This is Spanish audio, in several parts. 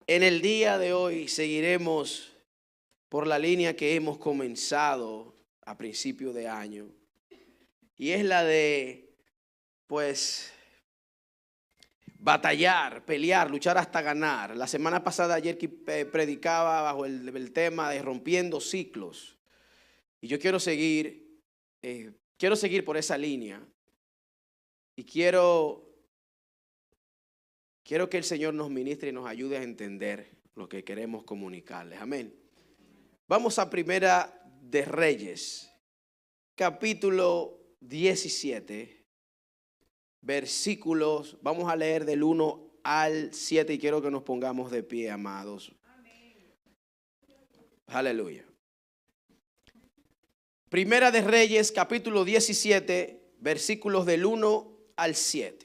En el día de hoy seguiremos por la línea que hemos comenzado a principio de año. Y es la de, batallar, pelear, luchar hasta ganar. La semana pasada ayer predicaba bajo el tema de rompiendo ciclos. Y yo quiero seguir por esa línea. Y quiero que el Señor nos ministre y nos ayude a entender lo que queremos comunicarles. Amén. Vamos a Primera de Reyes, capítulo 17, versículos. Vamos a leer del 1 al 7 y quiero que nos pongamos de pie, amados. Amén. Aleluya. Primera de Reyes, capítulo 17, versículos del 1 al 7.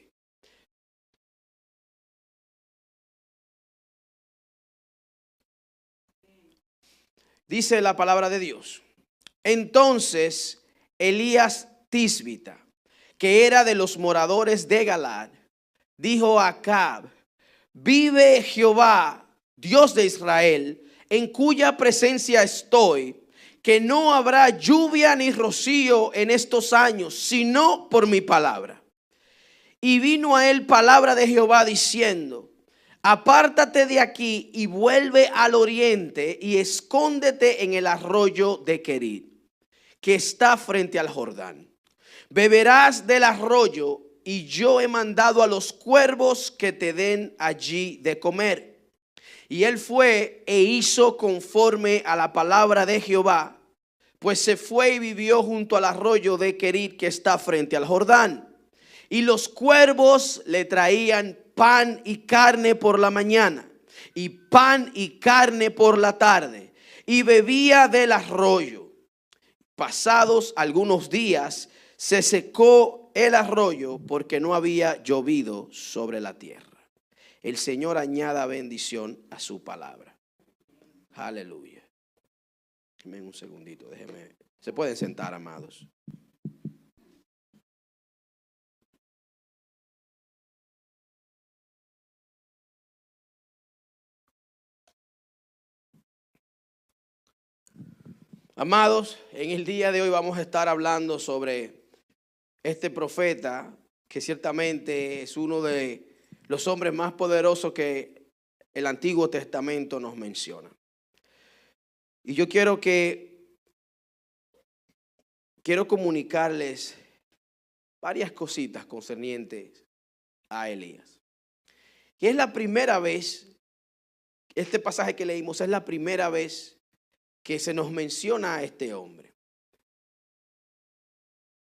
Dice la palabra de Dios. Entonces Elías Tisbita, que era de los moradores de Galaad, dijo a Acab: vive Jehová, Dios de Israel, en cuya presencia estoy, que no habrá lluvia ni rocío en estos años, sino por mi palabra. Y vino a él palabra de Jehová diciendo: apártate de aquí y vuelve al oriente y escóndete en el arroyo de Querit, que está frente al Jordán. Beberás del arroyo, y yo he mandado a los cuervos que te den allí de comer. Y él fue e hizo conforme a la palabra de Jehová, pues se fue y vivió junto al arroyo de Querit, que está frente al Jordán. Y los cuervos le traían pan y carne por la mañana, y pan y carne por la tarde, y bebía del arroyo. Pasados algunos días se secó el arroyo porque no había llovido sobre la tierra. El Señor añada bendición a su palabra. Aleluya. Déjenme un segundito, déjenme. Se pueden sentar, amados. Amados, en el día de hoy vamos a estar hablando sobre este profeta que ciertamente es uno de los hombres más poderosos que el Antiguo Testamento nos menciona. Y yo quiero comunicarles varias cositas concernientes a Elías. Y es la primera vez, este pasaje que leímos es la primera vez que se nos menciona a este hombre.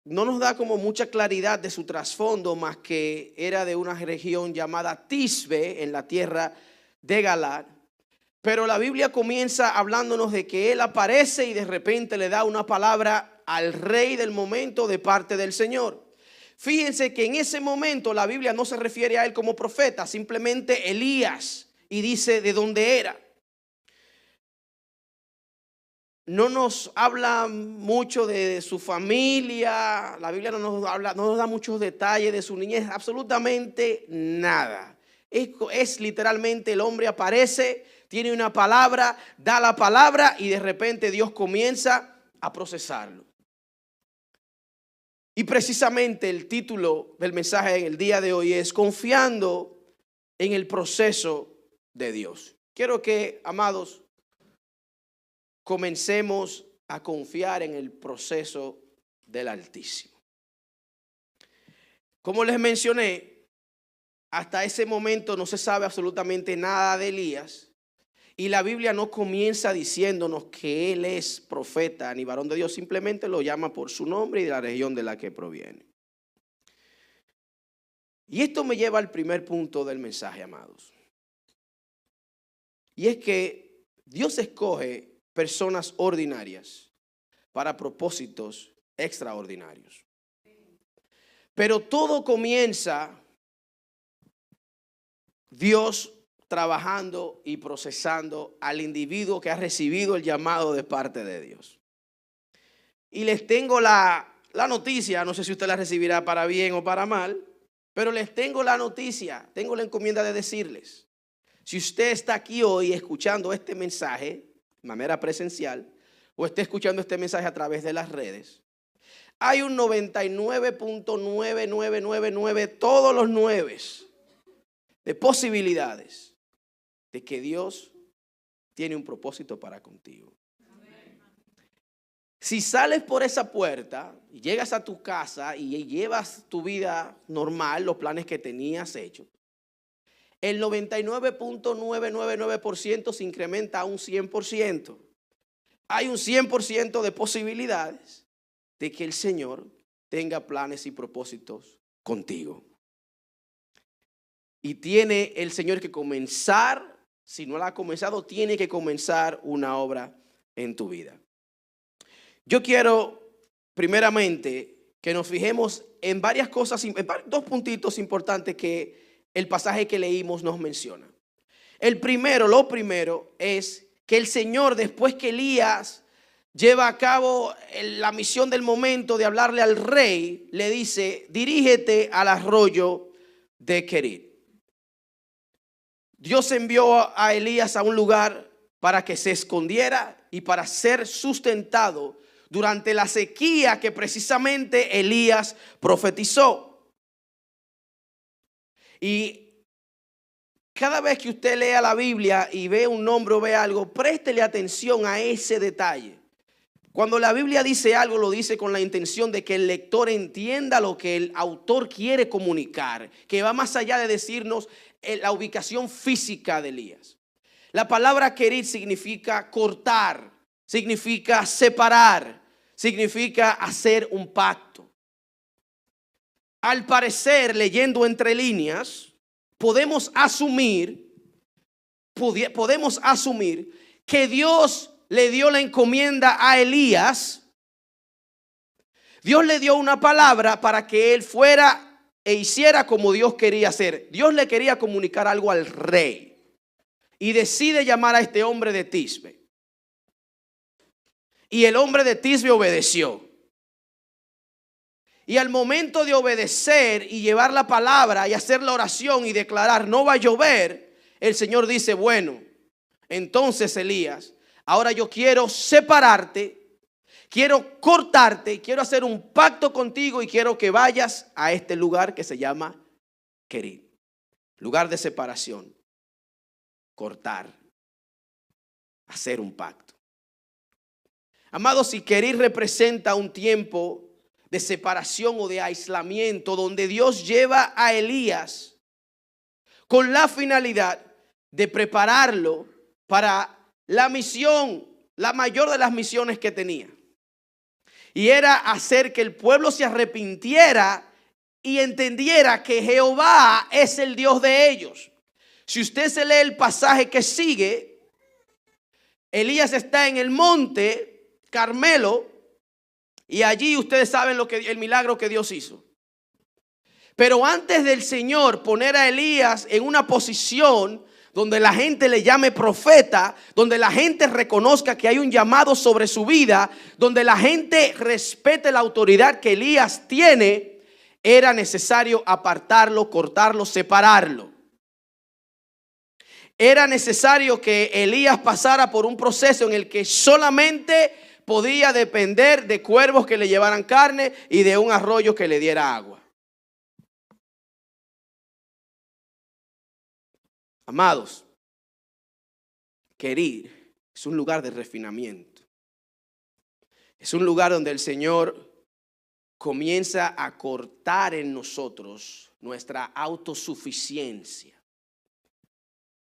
No nos da como mucha claridad de su trasfondo, más que era de una región llamada Tisbe en la tierra de Galaad. Pero la Biblia comienza hablándonos de que él aparece y de repente le da una palabra al rey del momento de parte del Señor. Fíjense que en ese momento la Biblia no se refiere a él como profeta, simplemente Elías, y dice de dónde era. No nos habla mucho de su familia, la Biblia no nos da muchos detalles de su niñez, absolutamente nada. Es literalmente el hombre aparece, tiene una palabra, da la palabra y de repente Dios comienza a procesarlo. Y precisamente el título del mensaje en el día de hoy es Confiando en el proceso de Dios. Quiero que, amados, comencemos a confiar en el proceso del Altísimo. Como les mencioné, hasta ese momento no se sabe absolutamente nada de Elías y la Biblia no comienza diciéndonos que él es profeta ni varón de Dios, simplemente lo llama por su nombre y de la región de la que proviene. Y esto me lleva al primer punto del mensaje, amados. Y es que Dios escoge personas ordinarias para propósitos extraordinarios. Pero todo comienza Dios trabajando y procesando al individuo que ha recibido el llamado de parte de Dios. Y les tengo la noticia, no sé si usted la recibirá para bien o para mal, pero les tengo la noticia, tengo la encomienda de decirles Si usted está aquí hoy escuchando este mensaje de manera presencial o está escuchando este mensaje a través de las redes, hay un 99.9999, todos los 9 de posibilidades de que Dios tiene un propósito para contigo. Si sales por esa puerta y llegas a tu casa y llevas tu vida normal, los planes que tenías hechos, el 99.999% se incrementa a un 100%. Hay un 100% de posibilidades de que el Señor tenga planes y propósitos contigo. Y tiene el Señor que comenzar, si no la ha comenzado, tiene que comenzar una obra en tu vida. Yo quiero, primeramente, que nos fijemos en varias cosas, en 2 puntitos importantes que el pasaje que leímos nos menciona. Lo primero es que el Señor, después que Elías lleva a cabo la misión del momento de hablarle al rey, le dice: dirígete al arroyo de Querit. Dios envió a Elías a un lugar para que se escondiera y para ser sustentado durante la sequía que precisamente Elías profetizó. Y cada vez que usted lea la Biblia y ve un nombre o ve algo, préstele atención a ese detalle. Cuando la Biblia dice algo, lo dice con la intención de que el lector entienda lo que el autor quiere comunicar, que va más allá de decirnos la ubicación física de Elías. La palabra querir significa cortar, significa separar, significa hacer un pacto. Al parecer, leyendo entre líneas, podemos asumir que Dios le dio la encomienda a Elías. Dios le dio una palabra para que él fuera e hiciera como Dios quería hacer. Dios le quería comunicar algo al rey y decide llamar a este hombre de Tisbe. Y el hombre de Tisbe obedeció. Y al momento de obedecer y llevar la palabra y hacer la oración y declarar no va a llover, el Señor dice: bueno, entonces Elías, ahora yo quiero separarte, quiero cortarte, quiero hacer un pacto contigo y quiero que vayas a este lugar que se llama Querit. Lugar de separación, cortar, hacer un pacto. Amados, si Querit representa un tiempo de separación o de aislamiento, donde Dios lleva a Elías con la finalidad de prepararlo para la misión, la mayor de las misiones que tenía. Y era hacer que el pueblo se arrepintiera y entendiera que Jehová es el Dios de ellos. Si usted se lee el pasaje que sigue, Elías está en el monte Carmelo y allí ustedes saben el milagro que Dios hizo. Pero antes del Señor poner a Elías en una posición donde la gente le llame profeta, donde la gente reconozca que hay un llamado sobre su vida, donde la gente respete la autoridad que Elías tiene, era necesario apartarlo, cortarlo, separarlo. Era necesario que Elías pasara por un proceso en el que solamente podía depender de cuervos que le llevaran carne y de un arroyo que le diera agua. Amados, Querit es un lugar de refinamiento. Es un lugar donde el Señor comienza a cortar en nosotros nuestra autosuficiencia.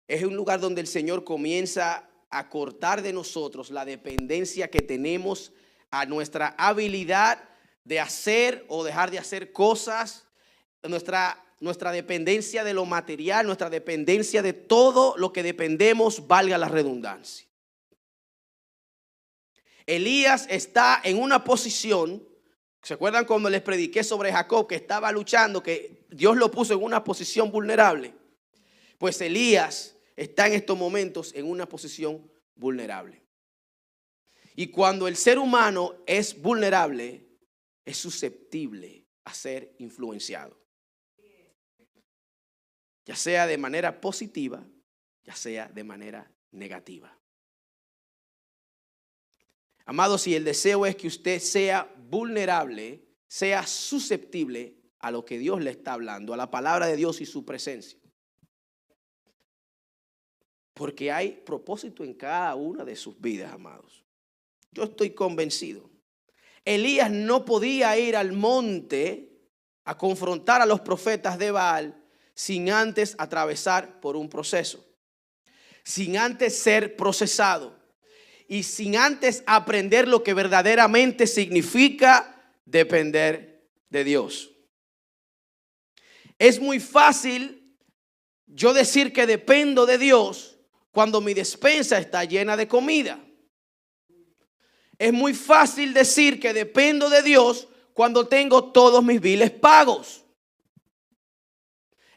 Es un lugar donde el Señor comienza a cortar de nosotros la dependencia que tenemos a nuestra habilidad de hacer o dejar de hacer cosas, nuestra dependencia de lo material, nuestra dependencia de todo lo que dependemos, valga la redundancia. Elías está en una posición, ¿se acuerdan cuando les prediqué sobre Jacob que estaba luchando, que Dios lo puso en una posición vulnerable? Pues Elías está en estos momentos en una posición vulnerable. Y cuando el ser humano es vulnerable, es susceptible a ser influenciado. Ya sea de manera positiva ya sea de manera negativa. Amados, si el deseo es que usted sea vulnerable, sea susceptible a lo que Dios le está hablando, a la palabra de Dios y su presencia. Porque hay propósito en cada una de sus vidas, amados. Yo estoy convencido. Elías no podía ir al monte a confrontar a los profetas de Baal sin antes atravesar por un proceso, sin antes ser procesado y sin antes aprender lo que verdaderamente significa depender de Dios. Es muy fácil yo decir que dependo de Dios cuando mi despensa está llena de comida. Es muy fácil decir que dependo de Dios cuando tengo todos mis biles pagos.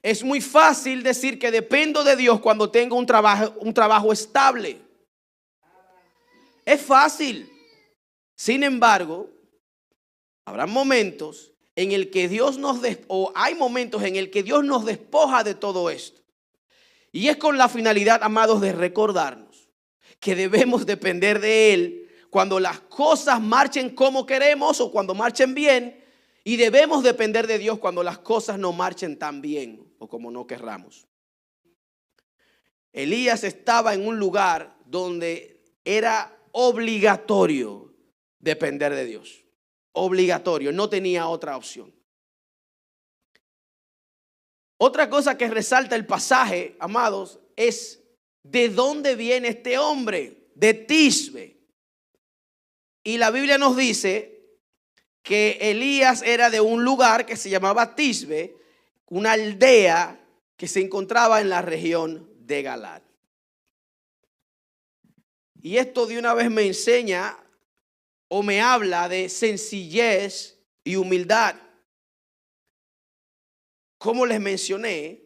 Es muy fácil decir que dependo de Dios cuando tengo un trabajo estable. Es fácil. Sin embargo, habrá momentos en el que hay momentos en el que Dios nos despoja de todo esto. Y es con la finalidad, amados, de recordarnos que debemos depender de Él cuando las cosas marchen como queremos o cuando marchen bien, y debemos depender de Dios cuando las cosas no marchen tan bien o como no querramos. Elías estaba en un lugar donde era obligatorio depender de Dios. Obligatorio, no tenía otra opción. Otra cosa que resalta el pasaje, amados, es de dónde viene este hombre, de Tisbe. Y la Biblia nos dice que Elías era de un lugar que se llamaba Tisbe, una aldea que se encontraba en la región de Galaad. Y esto de una vez me enseña o me habla de sencillez y humildad. Como les mencioné,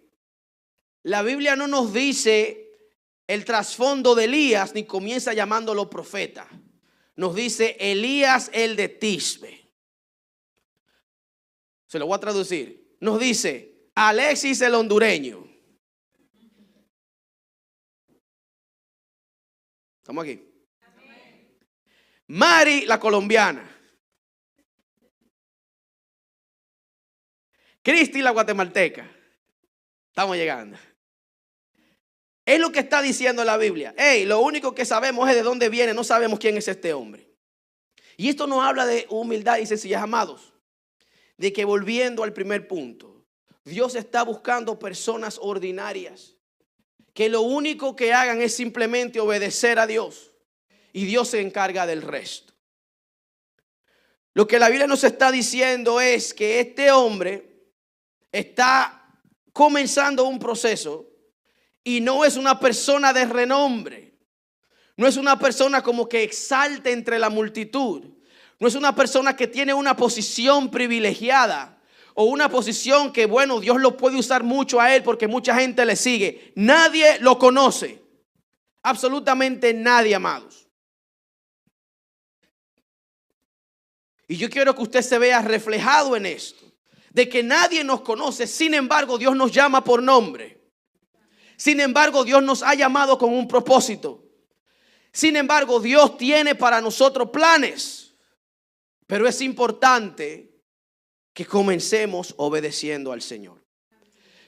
la Biblia no nos dice el trasfondo de Elías ni comienza llamándolo profeta. Nos dice Elías el de Tisbe. Se lo voy a traducir. Nos dice Alexis el hondureño. ¿Estamos aquí? Mari la colombiana. Cristi la guatemalteca. Estamos llegando. Es lo que está diciendo la Biblia. Lo único que sabemos es de dónde viene, no sabemos quién es este hombre. Y esto nos habla de humildad y sencillez, amados. De que volviendo al primer punto, Dios está buscando personas ordinarias que lo único que hagan es simplemente obedecer a Dios y Dios se encarga del resto. Lo que la Biblia nos está diciendo es que este hombre está comenzando un proceso y no es una persona de renombre. No es una persona como que exalte entre la multitud. No es una persona que tiene una posición privilegiada o una posición que, bueno, Dios lo puede usar mucho a él porque mucha gente le sigue. Nadie lo conoce. Absolutamente nadie, amados. Y yo quiero que usted se vea reflejado en esto. De que nadie nos conoce, sin embargo Dios nos llama por nombre. Sin embargo Dios nos ha llamado con un propósito. Sin embargo Dios tiene para nosotros planes. Pero es importante que comencemos obedeciendo al Señor.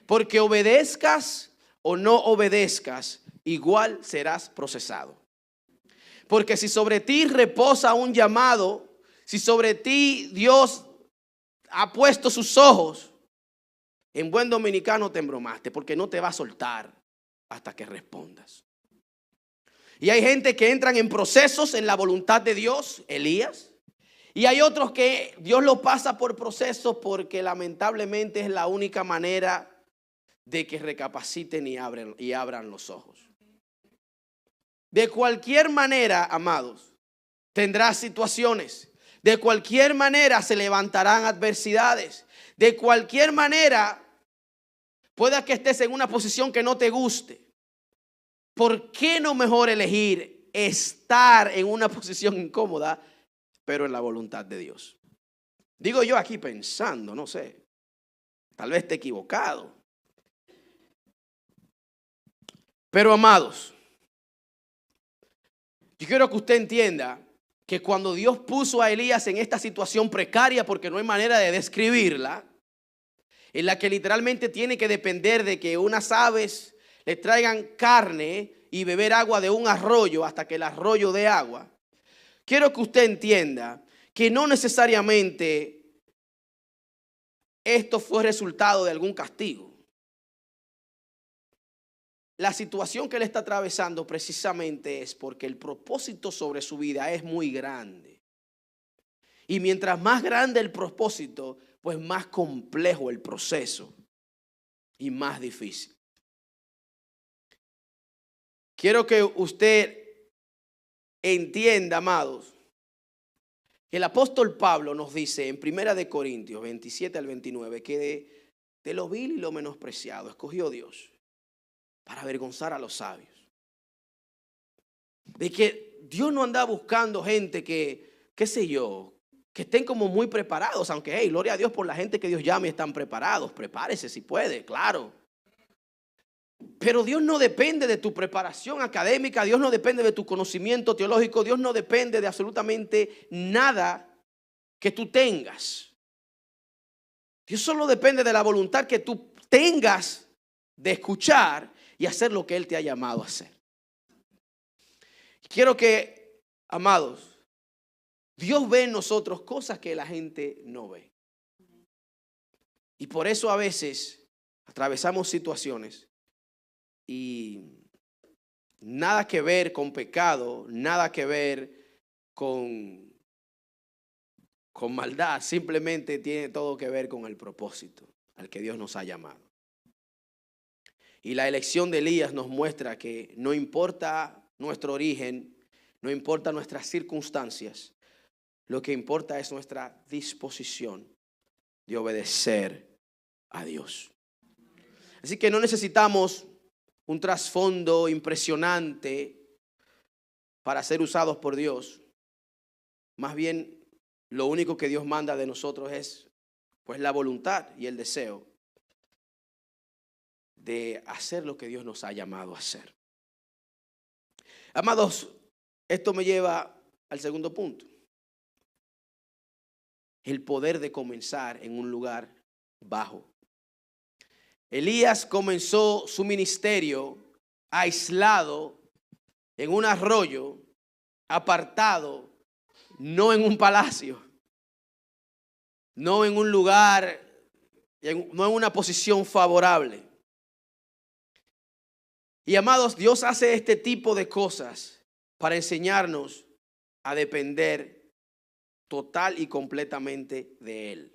Porque obedezcas o no obedezcas, igual serás procesado. Porque si sobre ti reposa un llamado, si sobre ti Dios ha puesto sus ojos, en buen dominicano te embromaste, porque no te va a soltar hasta que respondas. Y hay gente que entran en procesos en la voluntad de Dios, Elías. Y hay otros que Dios lo pasa por procesos porque lamentablemente es la única manera de que recapaciten y abran los ojos. De cualquier manera, amados, tendrás situaciones. De cualquier manera se levantarán adversidades. De cualquier manera, pueda que estés en una posición que no te guste. ¿Por qué no mejor elegir estar en una posición incómoda, pero en la voluntad de Dios? Digo yo aquí pensando, no sé, tal vez esté equivocado. Pero amados, yo quiero que usted entienda que cuando Dios puso a Elías en esta situación precaria, porque no hay manera de describirla, en la que literalmente tiene que depender de que unas aves le traigan carne y beber agua de un arroyo hasta que el arroyo dé agua. Quiero que usted entienda que no necesariamente esto fue resultado de algún castigo. La situación que él está atravesando precisamente es porque el propósito sobre su vida es muy grande. Y mientras más grande el propósito, pues más complejo el proceso y más difícil. Quiero que usted entienda, amados, que el apóstol Pablo nos dice en 1 Corintios 27 al 29 que de lo vil y lo menospreciado escogió Dios para avergonzar a los sabios. De que Dios no anda buscando gente que, qué sé yo, que estén como muy preparados, aunque, hey, gloria a Dios por la gente que Dios llama y están preparados. Prepárese si puede, claro. Pero Dios no depende de tu preparación académica, Dios no depende de tu conocimiento teológico, Dios no depende de absolutamente nada que tú tengas. Dios solo depende de la voluntad que tú tengas de escuchar y hacer lo que Él te ha llamado a hacer. Quiero que, amados, Dios ve en nosotros cosas que la gente no ve. Y por eso a veces atravesamos situaciones y nada que ver con pecado, nada que ver con maldad, simplemente tiene todo que ver con el propósito al que Dios nos ha llamado. Y la elección de Elías nos muestra que no importa nuestro origen, no importa nuestras circunstancias, lo que importa es nuestra disposición de obedecer a Dios. Así que no necesitamos un trasfondo impresionante para ser usados por Dios. Más bien, lo único que Dios manda de nosotros es pues la voluntad y el deseo de hacer lo que Dios nos ha llamado a hacer. Amados, esto me lleva al segundo punto. El poder de comenzar en un lugar bajo. Elías comenzó su ministerio aislado en un arroyo, apartado, no en un palacio, no en un lugar, no en una posición favorable. Y amados, Dios hace este tipo de cosas para enseñarnos a depender total y completamente de Él.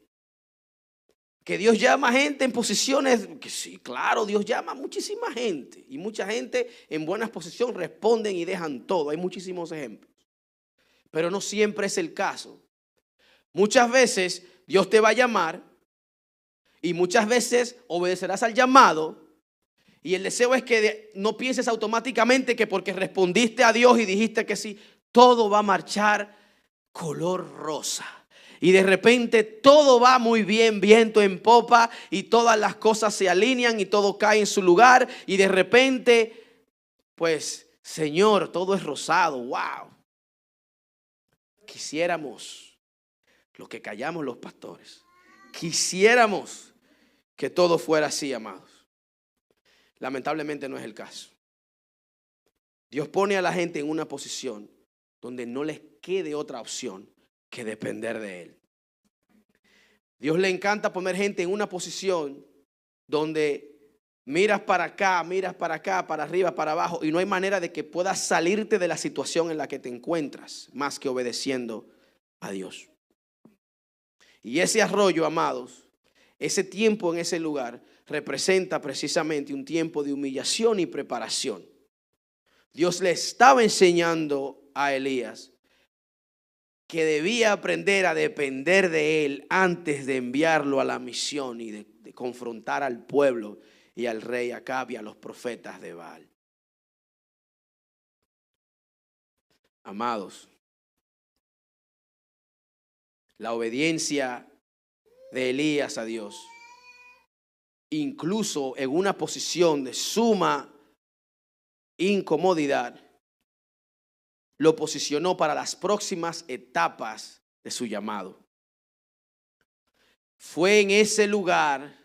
Que Dios llama a gente en posiciones, que sí, claro, Dios llama a muchísima gente. Y mucha gente en buenas posiciones responden y dejan todo. Hay muchísimos ejemplos. Pero no siempre es el caso. Muchas veces Dios te va a llamar y muchas veces obedecerás al llamado. Y el deseo es que no pienses automáticamente que porque respondiste a Dios y dijiste que sí, todo va a marchar color rosa. Y de repente todo va muy bien, viento en popa, y todas las cosas se alinean y todo cae en su lugar. Y de repente, pues, Señor, todo es rosado. ¡Wow! Quisiéramos lo que callamos los pastores. Quisiéramos que todo fuera así, amados. Lamentablemente no es el caso. Dios pone a la gente en una posición donde no les quede otra opción que depender de Él. Dios le encanta poner gente en una posición donde miras para acá, para arriba, para abajo, y no hay manera de que puedas salirte de la situación en la que te encuentras más que obedeciendo a Dios. Y ese arroyo, amados, ese tiempo en ese lugar representa precisamente un tiempo de humillación y preparación. Dios le estaba enseñando a Elías que debía aprender a depender de Él antes de enviarlo a la misión y de confrontar al pueblo y al rey Acab y a los profetas de Baal. Amados, la obediencia de Elías a Dios, incluso en una posición de suma incomodidad lo posicionó para las próximas etapas de su llamado. Fue en ese lugar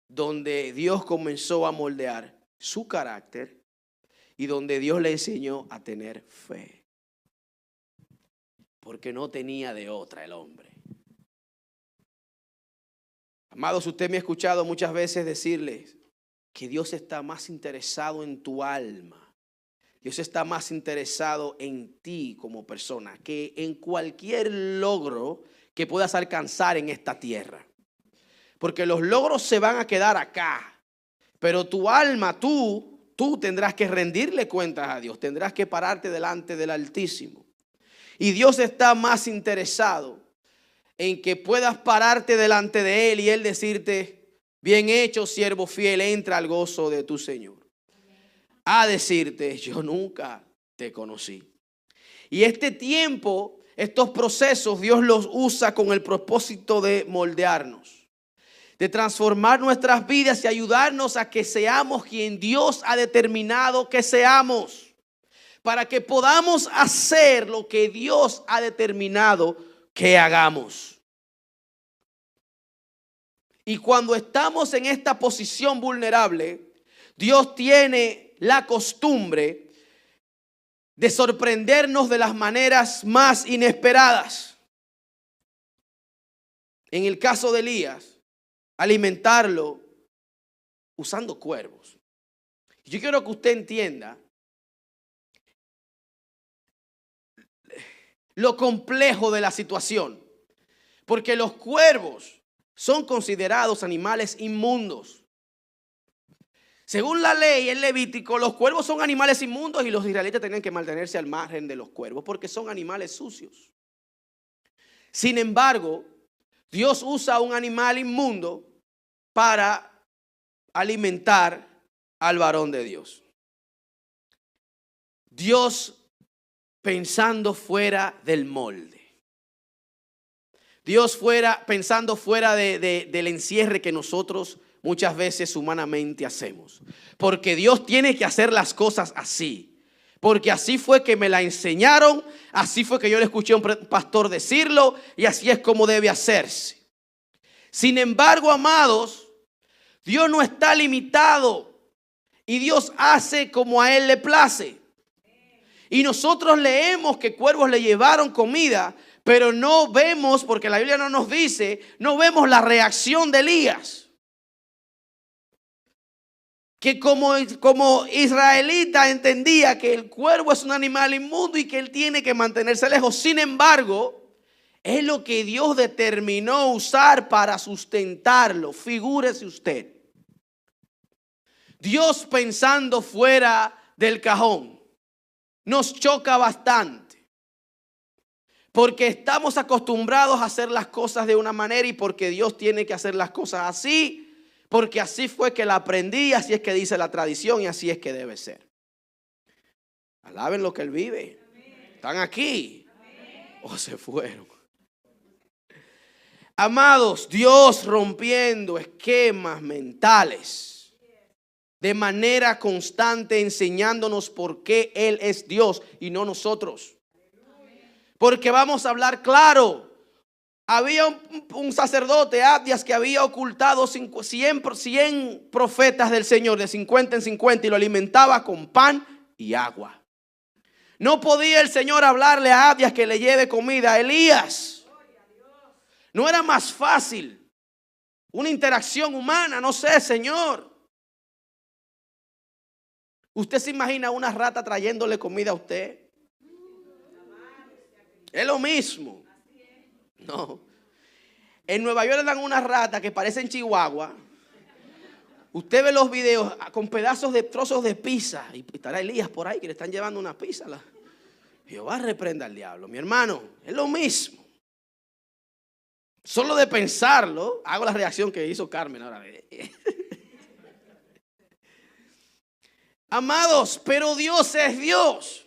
donde Dios comenzó a moldear su carácter y donde Dios le enseñó a tener fe. Porque no tenía de otra el hombre. Amados, usted me ha escuchado muchas veces decirles que Dios está más interesado en tu alma. Dios está más interesado en ti como persona que en cualquier logro que puedas alcanzar en esta tierra. Porque los logros se van a quedar acá. Pero tu alma, tú tendrás que rendirle cuentas a Dios. Tendrás que pararte delante del Altísimo. Y Dios está más interesado en que puedas pararte delante de Él y Él decirte: bien hecho, siervo fiel, entra al gozo de tu Señor. A decirte: yo nunca te conocí. Y este tiempo, estos procesos, Dios los usa con el propósito de moldearnos, de transformar nuestras vidas y ayudarnos a que seamos quien Dios ha determinado que seamos, para que podamos hacer lo que Dios ha determinado que hagamos. Y cuando estamos en esta posición vulnerable, Dios tiene la costumbre de sorprendernos de las maneras más inesperadas. En el caso de Elías, alimentarlo usando cuervos. Yo quiero que usted entienda lo complejo de la situación, porque los cuervos son considerados animales inmundos. Según la ley en Levítico, los cuervos son animales inmundos y los israelitas tenían que mantenerse al margen de los cuervos porque son animales sucios. Sin embargo, Dios usa un animal inmundo para alimentar al varón de Dios. Dios pensando fuera del molde. Dios pensando fuera del encierre que nosotros muchas veces humanamente hacemos. Porque Dios tiene que hacer las cosas así. Porque así fue que me la enseñaron, así fue que yo le escuché a un pastor decirlo y así es como debe hacerse. Sin embargo, amados, Dios no está limitado y Dios hace como a Él le place. Y nosotros leemos que cuervos le llevaron comida, pero no vemos, porque la Biblia no nos dice, no vemos la reacción de Elías. Que como israelita entendía que el cuervo es un animal inmundo y que él tiene que mantenerse lejos. Sin embargo, es lo que Dios determinó usar para sustentarlo. Figúrese usted. Dios pensando fuera del cajón nos choca bastante. Porque estamos acostumbrados a hacer las cosas de una manera y porque Dios tiene que hacer las cosas así. Porque así fue que la aprendí, así es que dice la tradición y así es que debe ser. Alaben lo que Él vive. ¿Están aquí? ¿O se fueron? Amados, Dios rompiendo esquemas mentales de manera constante, enseñándonos por qué Él es Dios y no nosotros. Porque vamos a hablar claro. Había un sacerdote, Abdias, que había ocultado 100 profetas del Señor de 50 en 50 y lo alimentaba con pan y agua. No podía el Señor hablarle a Abdias que le lleve comida a Elías. No era más fácil una interacción humana, no sé, Señor. ¿Usted se imagina una rata trayéndole comida a usted? Es lo mismo. No. En Nueva York le dan unas ratas que parecen chihuahua. Usted ve los videos con pedazos de trozos de pizza. Y estará Elías por ahí que le están llevando una pizza. Jehová reprenda al diablo. Mi hermano, es lo mismo. Solo de pensarlo, hago la reacción que hizo Carmen ahora. Amados, pero Dios es Dios.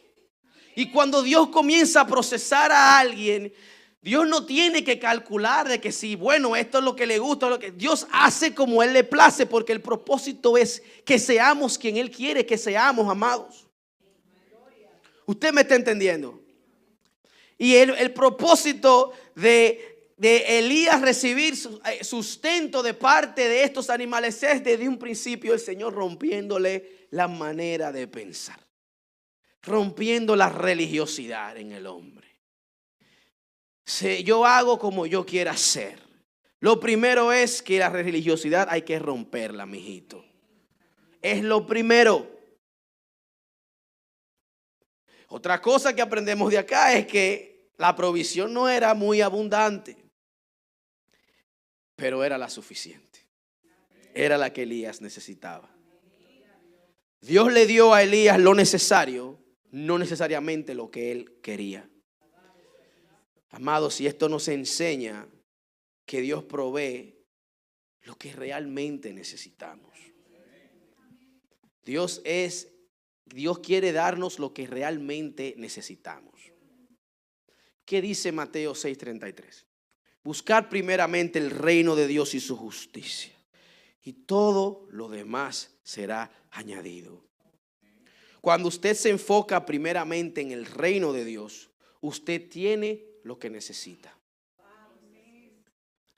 Y cuando Dios comienza a procesar a alguien, Dios no tiene que calcular de que si, bueno, esto es lo que le gusta. Lo que Dios hace como Él le place, porque el propósito es que seamos quien Él quiere que seamos, amados. ¿Usted me está entendiendo? Y el propósito de Elías recibir sustento de parte de estos animales es desde un principio el Señor rompiéndole la manera de pensar, rompiendo la religiosidad en el hombre. Yo hago como yo quiera hacer. Lo primero es que la religiosidad hay que romperla, mijito. Es lo primero. Otra cosa que aprendemos de acá es que la provisión no era muy abundante, pero era la suficiente. Era la que Elías necesitaba. Dios le dio a Elías lo necesario, no necesariamente lo que él quería. Amados, y esto nos enseña que Dios provee lo que realmente necesitamos. Dios quiere darnos lo que realmente necesitamos. ¿Qué dice Mateo 6:33? Buscar primeramente el reino de Dios y su justicia, y todo lo demás será añadido. Cuando usted se enfoca primeramente en el reino de Dios, usted tiene lo que necesita.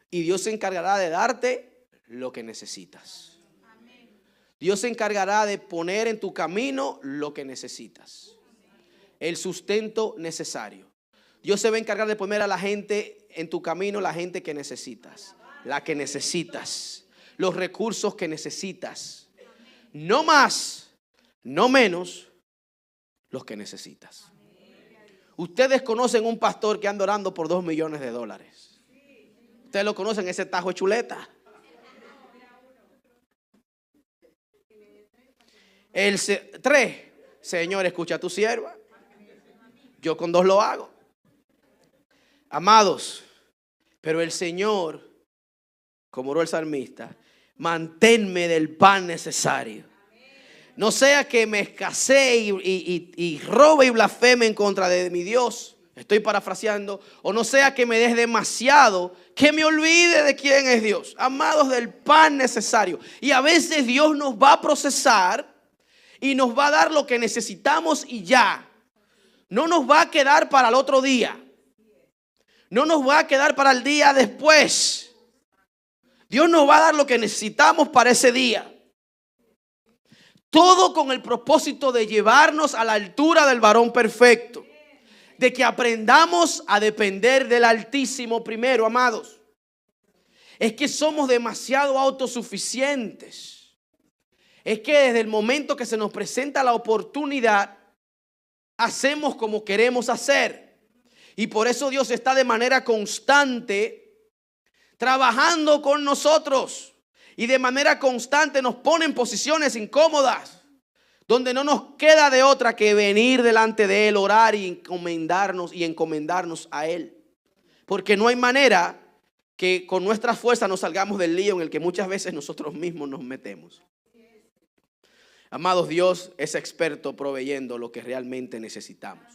Y Dios se encargará de darte lo que necesitas. Dios se encargará de poner en tu camino lo que necesitas. El sustento necesario. Dios se va a encargar de poner a la gente en tu camino, la gente que necesitas, la que necesitas, los recursos que necesitas. No más, no menos, los que necesitas. Ustedes conocen un pastor que anda orando por $2 millones. Ustedes lo conocen, ese tajo de chuleta. Tres, Señor, escucha a tu sierva. Yo con 2 lo hago. Amados, pero el Señor, como oró el salmista, manténme del pan necesario. No sea que me escasee y robe y blasfeme en contra de mi Dios. Estoy parafraseando. O no sea que me des demasiado, que me olvide de quién es Dios. Amados, del pan necesario. Y a veces Dios nos va a procesar y nos va a dar lo que necesitamos y ya. No nos va a quedar para el otro día. No nos va a quedar para el día después. Dios nos va a dar lo que necesitamos para ese día. Todo con el propósito de llevarnos a la altura del varón perfecto. De que aprendamos a depender del Altísimo primero, amados. Es que somos demasiado autosuficientes. Es que desde el momento que se nos presenta la oportunidad, hacemos como queremos hacer. Y por eso Dios está de manera constante trabajando con nosotros. Y de manera constante nos pone en posiciones incómodas, donde no nos queda de otra que venir delante de Él, orar y encomendarnos a Él. Porque no hay manera que con nuestra fuerza nos salgamos del lío en el que muchas veces nosotros mismos nos metemos. Amados, Dios es experto proveyendo lo que realmente necesitamos.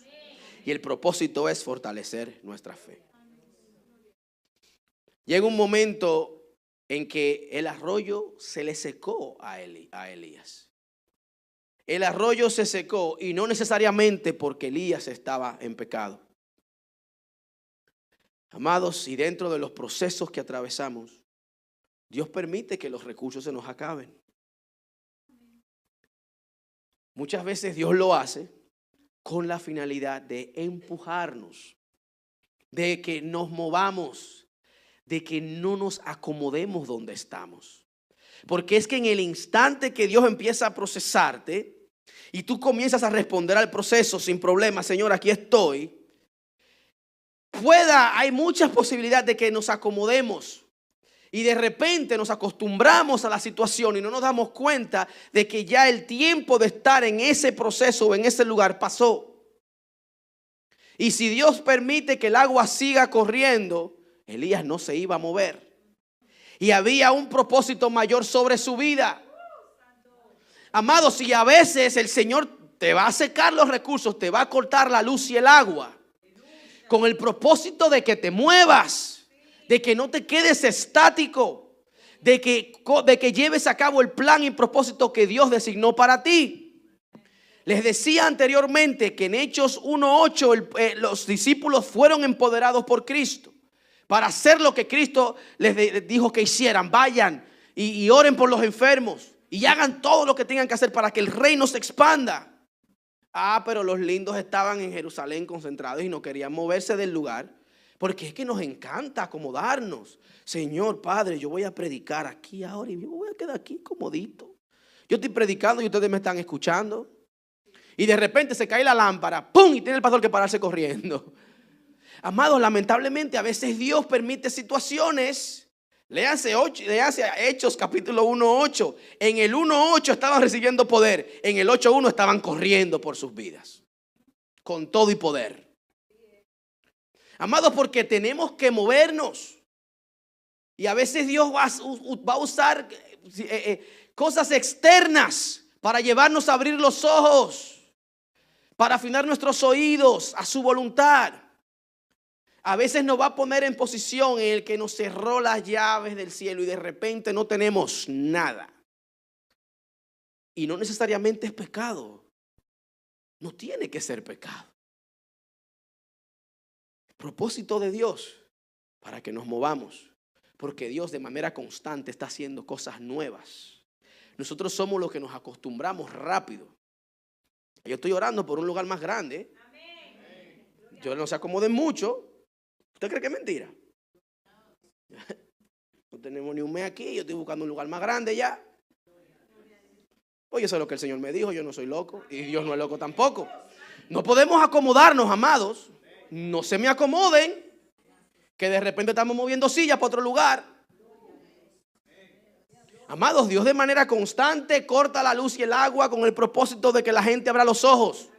Y el propósito es fortalecer nuestra fe. Llega un momento en que el arroyo se le secó a Elías. El arroyo se secó y no necesariamente porque Elías estaba en pecado. Amados, y dentro de los procesos que atravesamos, Dios permite que los recursos se nos acaben. Muchas veces Dios lo hace con la finalidad de empujarnos, de que nos movamos, de que no nos acomodemos donde estamos. Porque es que en el instante que Dios empieza a procesarte y tú comienzas a responder al proceso sin problema, Señor, aquí estoy, hay muchas posibilidades de que nos acomodemos y de repente nos acostumbramos a la situación y no nos damos cuenta de que ya el tiempo de estar en ese proceso o en ese lugar pasó. Y si Dios permite que el agua siga corriendo, Elías no se iba a mover. Y había un propósito mayor sobre su vida. Amados, si a veces el Señor te va a secar los recursos, te va a cortar la luz y el agua, con el propósito de que te muevas, de que no te quedes estático, de que lleves a cabo el plan y propósito que Dios designó para ti. Les decía anteriormente que en Hechos 1:8 los discípulos fueron empoderados por Cristo para hacer lo que Cristo les dijo que hicieran. Vayan y oren por los enfermos y hagan todo lo que tengan que hacer para que el reino se expanda. Pero los lindos estaban en Jerusalén concentrados y no querían moverse del lugar, porque es que nos encanta acomodarnos. Señor, Padre, yo voy a predicar aquí ahora y yo voy a quedar aquí comodito. Yo estoy predicando y ustedes me están escuchando. Y de repente se cae la lámpara, ¡pum! Y tiene el pastor que pararse corriendo. Amados, lamentablemente a veces Dios permite situaciones. Léanse Hechos capítulo 1:8. En el 1:8 estaban recibiendo poder. En el 8:1 estaban corriendo por sus vidas. Con todo y poder. Amados, porque tenemos que movernos. Y a veces Dios va a usar cosas externas para llevarnos a abrir los ojos, para afinar nuestros oídos a su voluntad. A veces nos va a poner en posición en el que nos cerró las llaves del cielo y de repente no tenemos nada. Y no necesariamente es pecado. No tiene que ser pecado. El propósito de Dios para que nos movamos, porque Dios de manera constante está haciendo cosas nuevas. Nosotros somos los que nos acostumbramos rápido. Yo estoy orando por un lugar más grande. Yo no se acomoden mucho. ¿Usted cree que es mentira? No tenemos ni un mes aquí. Yo estoy buscando un lugar más grande ya. Pues yo sé lo que el Señor me dijo. Yo no soy loco y Dios no es loco tampoco. No podemos acomodarnos, amados. No se me acomoden, que de repente estamos moviendo sillas para otro lugar. Amados, Dios de manera constante corta la luz y el agua con el propósito de que la gente abra los ojos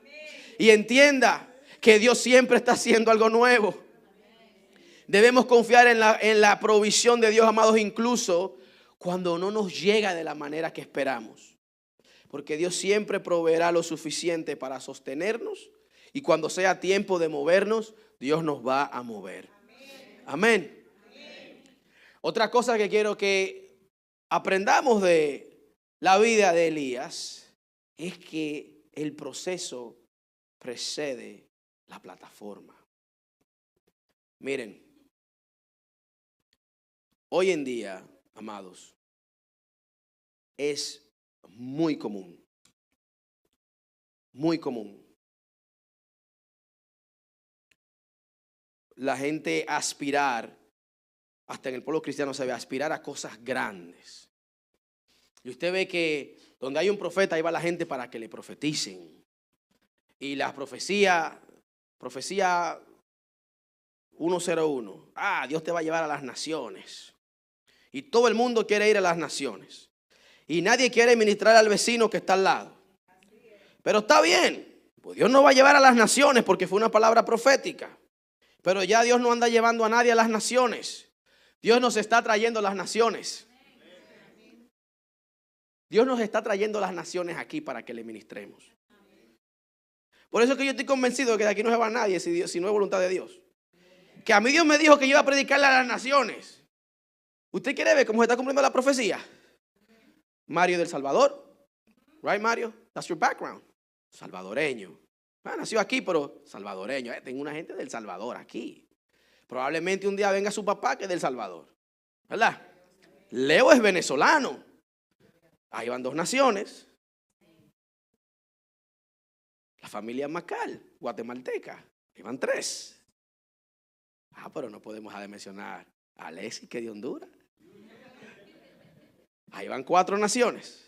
y entienda que Dios siempre está haciendo algo nuevo. Debemos confiar en la provisión de Dios, amados, incluso cuando no nos llega de la manera que esperamos. Porque Dios siempre proveerá lo suficiente para sostenernos y cuando sea tiempo de movernos, Dios nos va a mover. Amén. Otra cosa que quiero que aprendamos de la vida de Elías es que el proceso precede la plataforma. Miren, hoy en día, amados, es muy común la gente aspirar, hasta en el pueblo cristiano se ve, aspirar a cosas grandes. Y usted ve que donde hay un profeta, ahí va la gente para que le profeticen. Y la profecía 1:01, Dios te va a llevar a las naciones. Y todo el mundo quiere ir a las naciones. Y nadie quiere ministrar al vecino que está al lado. Pero está bien, pues Dios no va a llevar a las naciones porque fue una palabra profética. Pero ya Dios no anda llevando a nadie a las naciones. Dios nos está trayendo las naciones. Dios nos está trayendo las naciones aquí para que le ministremos. Por eso es que yo estoy convencido de que de aquí no se va nadie si no es voluntad de Dios. Que a mí Dios me dijo que yo iba a predicarle a las naciones. ¿Usted quiere ver cómo se está cumpliendo la profecía? Mario del Salvador. Right, Mario? That's your background. Salvadoreño. Nació aquí, pero salvadoreño. Tengo una gente del Salvador aquí. Probablemente un día venga su papá que es del Salvador. ¿Verdad? Leo es venezolano. Ahí van 2 naciones. La familia Macal, guatemalteca. Ahí van 3. Pero no podemos dejar de mencionar a Alexis, que es de Honduras. Ahí van 4 naciones.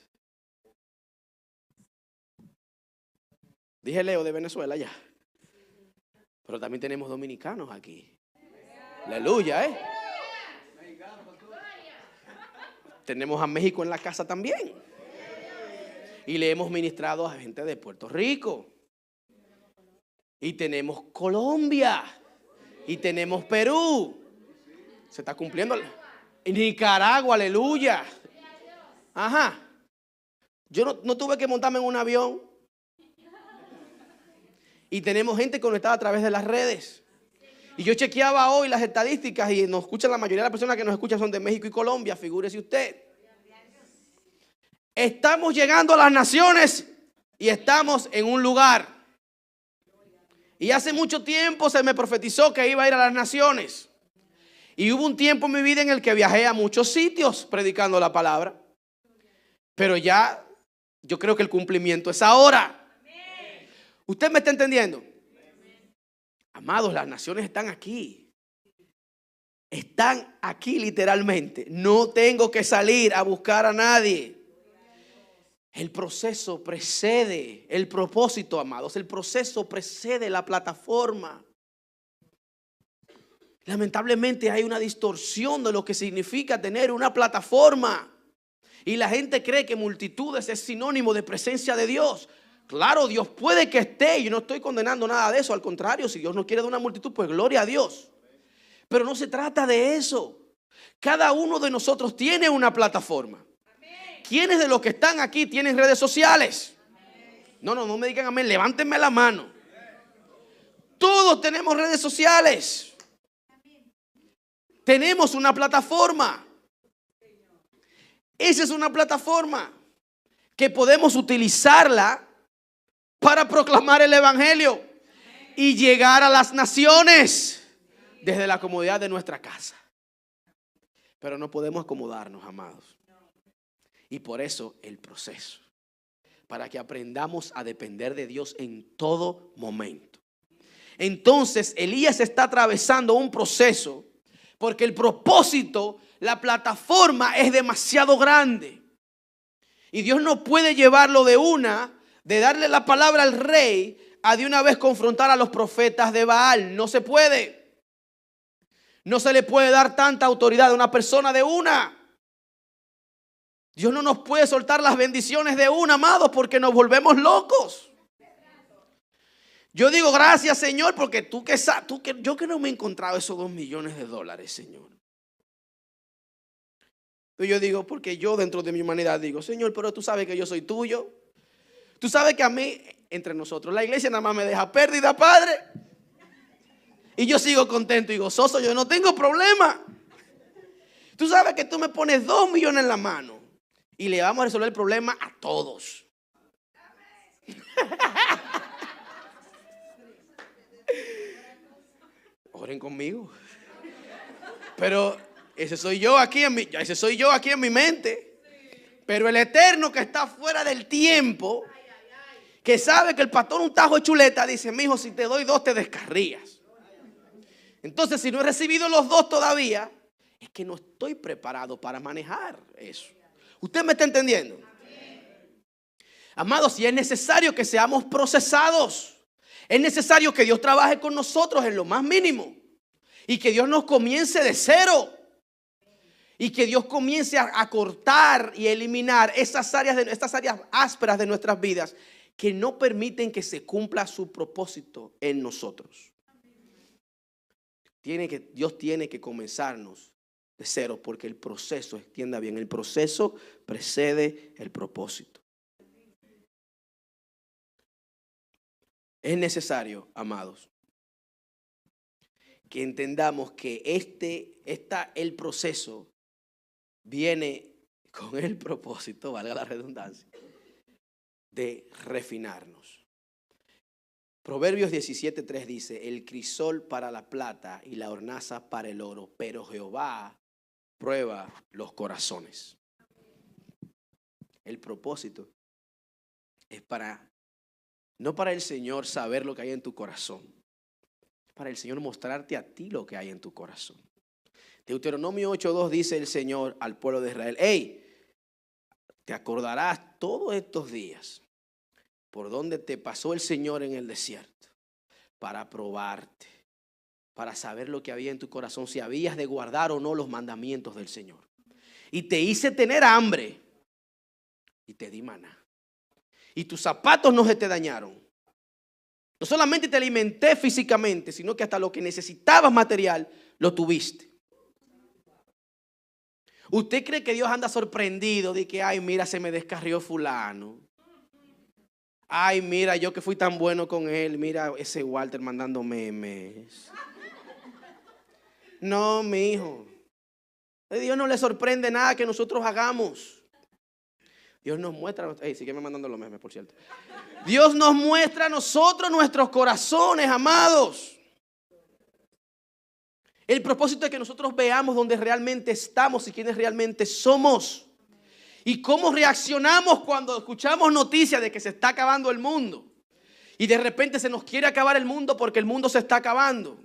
Dije Leo de Venezuela ya. Pero también tenemos dominicanos aquí. Aleluya, Tenemos a México en la casa también. Y le hemos ministrado a gente de Puerto Rico. Y tenemos Colombia. Y tenemos Perú. Se está cumpliendo. Nicaragua, aleluya. Ajá. Yo no tuve que montarme en un avión. Y tenemos gente conectada a través de las redes. Y yo chequeaba hoy las estadísticas y nos escuchan, la mayoría de las personas que nos escuchan son de México y Colombia, figúrese usted. Estamos llegando a las naciones Y estamos en un lugar. Y hace mucho tiempo se me profetizó que iba a ir a las naciones. Y hubo un tiempo en mi vida en el que viajé a muchos sitios predicando la palabra. Pero ya yo creo que el cumplimiento es ahora. ¿Usted me está entendiendo? Amados, las naciones están aquí. Están aquí literalmente. No tengo que salir a buscar a nadie. El proceso precede el propósito, amados. El proceso precede la plataforma. Lamentablemente hay una distorsión de lo que significa tener una plataforma. Y la gente cree que multitudes es sinónimo de presencia de Dios. Claro, Dios puede que esté. Yo no estoy condenando nada de eso. Al contrario, si Dios no quiere de una multitud, pues gloria a Dios. Pero no se trata de eso. Cada uno de nosotros tiene una plataforma. ¿Quiénes de los que están aquí tienen redes sociales? No me digan amén. Levántenme la mano. Todos tenemos redes sociales. Tenemos una plataforma. Esa es una plataforma que podemos utilizarla para proclamar el evangelio y llegar a las naciones desde la comodidad de nuestra casa. Pero no podemos acomodarnos, amados. Y por eso el proceso, para que aprendamos a depender de Dios en todo momento. Entonces Elías está atravesando un proceso porque el propósito, la plataforma es demasiado grande. Y Dios no puede llevarlo de darle la palabra al rey, a de una vez confrontar a los profetas de Baal. No se puede. No se le puede dar tanta autoridad a una persona de una. Dios no nos puede soltar las bendiciones de una, amados, porque nos volvemos locos. Yo digo gracias, Señor, porque yo que no me he encontrado esos $2 millones, Señor. Y yo digo, porque yo dentro de mi humanidad digo, Señor, pero tú sabes que yo soy tuyo. Tú sabes que a mí, entre nosotros, la iglesia nada más me deja pérdida, Padre. Y yo sigo contento y gozoso, yo no tengo problema. Tú sabes que tú me pones 2 millones en la mano y le vamos a resolver el problema a todos. Oren conmigo. Pero ese soy yo aquí en mi mente. Pero el Eterno, que está fuera del tiempo, que sabe que el pastor un tajo de chuleta, dice, mijo, si te doy 2 te descarrías. Entonces, si no he recibido los 2 todavía, es que no estoy preparado para manejar eso. ¿Usted me está entendiendo? Amados, si es necesario que seamos procesados. Es necesario que Dios trabaje con nosotros en lo más mínimo. Y que Dios nos comience de cero. Y que Dios comience a cortar y eliminar estas áreas ásperas de nuestras vidas que no permiten que se cumpla su propósito en nosotros. Dios tiene que comenzarnos de cero, porque el proceso, entienda bien, el proceso precede el propósito. Es necesario, amados, que entendamos que el proceso viene con el propósito, valga la redundancia, de refinarnos. Proverbios 17:3 dice, el crisol para la plata y la hornaza para el oro, pero Jehová prueba los corazones. El propósito es no para el Señor saber lo que hay en tu corazón, es para el Señor mostrarte a ti lo que hay en tu corazón. Deuteronomio 8:2 dice el Señor al pueblo de Israel, hey, te acordarás todos estos días por donde te pasó el Señor en el desierto para probarte, para saber lo que había en tu corazón, si habías de guardar o no los mandamientos del Señor. Y te hice tener hambre y te di maná. Y tus zapatos no se te dañaron. No solamente te alimenté físicamente, sino que hasta lo que necesitabas material lo tuviste. ¿Usted cree que Dios anda sorprendido de que, ay, mira, se me descarrió fulano? Ay, mira, yo que fui tan bueno con él, mira ese Walter mandando memes. No, mi hijo. A Dios no le sorprende nada que nosotros hagamos. Dios nos muestra, sígueme mandando los memes, por cierto. Dios nos muestra a nosotros nuestros corazones, amados. El propósito es que nosotros veamos dónde realmente estamos y quiénes realmente somos. Y cómo reaccionamos cuando escuchamos noticias de que se está acabando el mundo. Y de repente se nos quiere acabar el mundo porque el mundo se está acabando.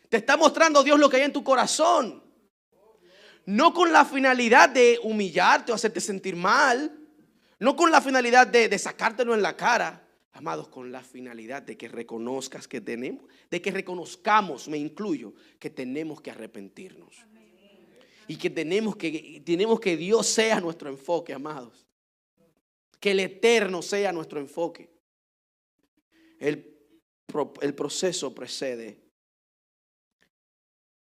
Te está mostrando Dios lo que hay en tu corazón. No con la finalidad de humillarte o hacerte sentir mal. No con la finalidad de sacártelo en la cara. Amados, con la finalidad de que reconozcas que tenemos, de que reconozcamos, me incluyo, que tenemos que arrepentirnos. Y que tenemos que Dios sea nuestro enfoque, amados. Que el eterno sea nuestro enfoque. El proceso precede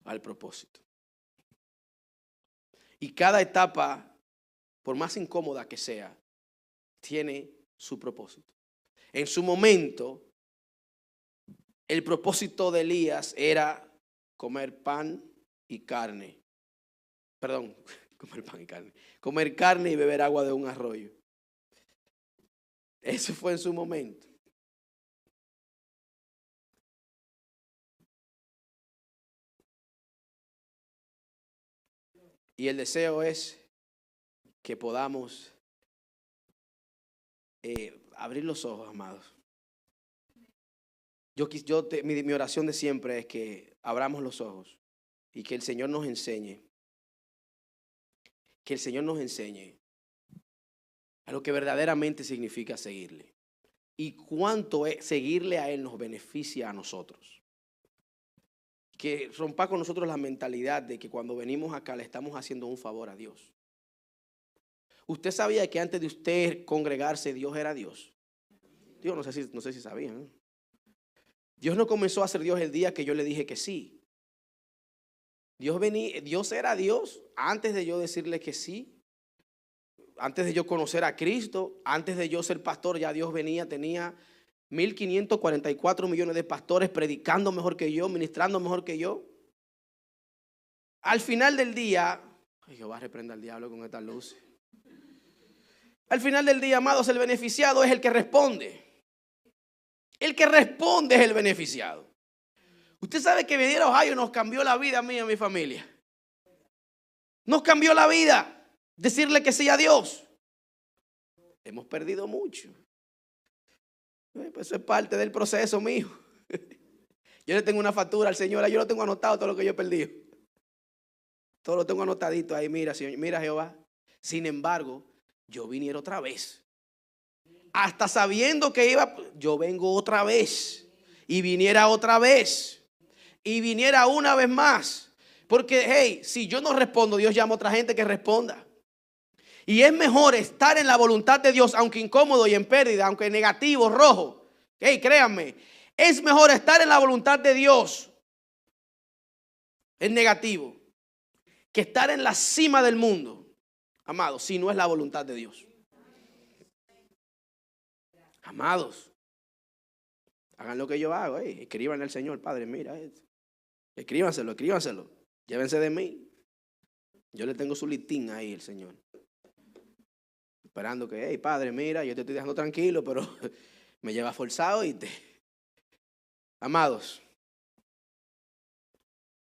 al propósito. Y cada etapa, por más incómoda que sea, tiene su propósito. En su momento, el propósito de Elías era comer pan y carne. Perdón, comer pan y carne. Comer carne y beber agua de un arroyo. Eso fue en su momento. Y el deseo es que podamos abrir los ojos, amados. Mi oración de siempre es que abramos los ojos y que el Señor nos enseñe. Que el Señor nos enseñe a lo que verdaderamente significa seguirle. Y cuánto seguirle a Él nos beneficia a nosotros. Que rompa con nosotros la mentalidad de que cuando venimos acá le estamos haciendo un favor a Dios. ¿Usted sabía que antes de usted congregarse Dios era Dios? Dios, no sé si sabían, ¿eh? Dios no comenzó a ser Dios el día que yo le dije que sí. Dios era Dios antes de yo decirle que sí. Antes de yo conocer a Cristo, antes de yo ser pastor, ya Dios tenía 1,544 millones de pastores predicando mejor que yo, ministrando mejor que yo. Al final del día, Jehová reprenda al diablo con estas luces. Al final del día, amados, el beneficiado es el que responde. El que responde es el beneficiado. Usted sabe que venir a Ohio nos cambió la vida a mí y a mi familia. Nos cambió la vida decirle que sí a Dios. Hemos perdido mucho. Pues eso es parte del proceso mío. Yo le tengo una factura al Señor, yo lo tengo anotado todo lo que yo he perdido. Todo lo tengo anotadito ahí, mira, Señor, mira Jehová. Sin embargo, yo viniera otra vez. Hasta sabiendo que yo vengo otra vez. Y viniera otra vez. Y viniera una vez más. Porque, hey, si yo no respondo, Dios llama a otra gente que responda. Y es mejor estar en la voluntad de Dios, aunque incómodo y en pérdida, aunque negativo, rojo. Hey, créanme, es mejor estar en la voluntad de Dios, en negativo, que estar en la cima del mundo, amados, si no es la voluntad de Dios. Amados, hagan lo que yo hago, escriban al Señor, Padre, mira esto. Escríbanselo. Llévense de mí. Yo le tengo su listín ahí, el Señor. Esperando que, Padre, mira, yo te estoy dejando tranquilo, pero me lleva forzado y Amados,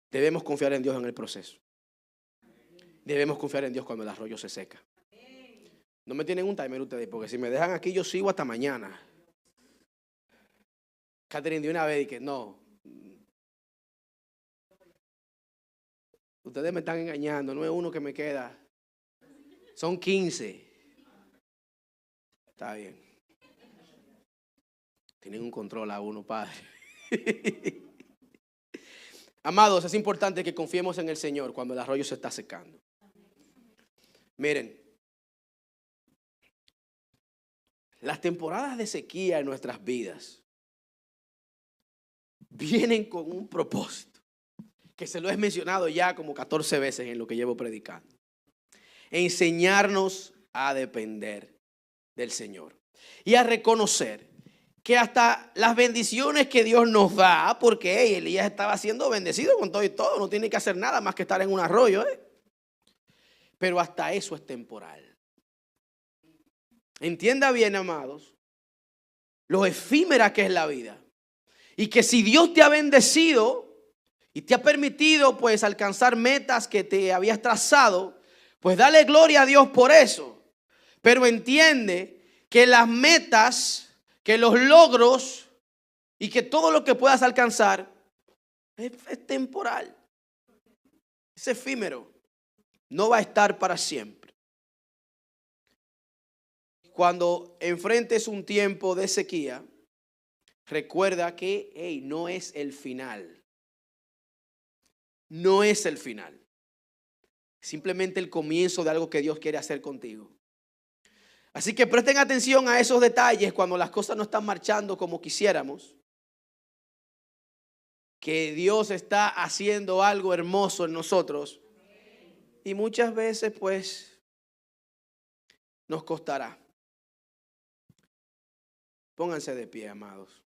debemos confiar en Dios en el proceso. Debemos confiar en Dios cuando el arroyo se seca. No me tienen un timer ustedes, porque si me dejan aquí yo sigo hasta mañana. Catherine de una vez y que no. Ustedes me están engañando, no es uno que me queda. Son 15. Está bien. Tienen un control a uno, Padre. Amados, es importante que confiemos en el Señor cuando el arroyo se está secando. Miren, las temporadas de sequía en nuestras vidas vienen con un propósito que se lo he mencionado ya como 14 veces en lo que llevo predicando. Enseñarnos a depender del Señor y a reconocer que hasta las bendiciones que Dios nos da, porque Elías estaba siendo bendecido con todo y todo, no tiene que hacer nada más que estar en un arroyo, pero hasta eso es temporal. Entienda bien, amados, lo efímera que es la vida. Y que si Dios te ha bendecido y te ha permitido pues alcanzar metas que te habías trazado, pues dale gloria a Dios por eso. Pero entiende que las metas, que los logros y que todo lo que puedas alcanzar es temporal. Es efímero. No va a estar para siempre. Cuando enfrentes un tiempo de sequía, recuerda que no es el final. No es el final. Simplemente el comienzo de algo que Dios quiere hacer contigo. Así que presten atención a esos detalles cuando las cosas no están marchando como quisiéramos. Que Dios está haciendo algo hermoso en nosotros. Y muchas veces pues nos costará. Pónganse de pie, amados.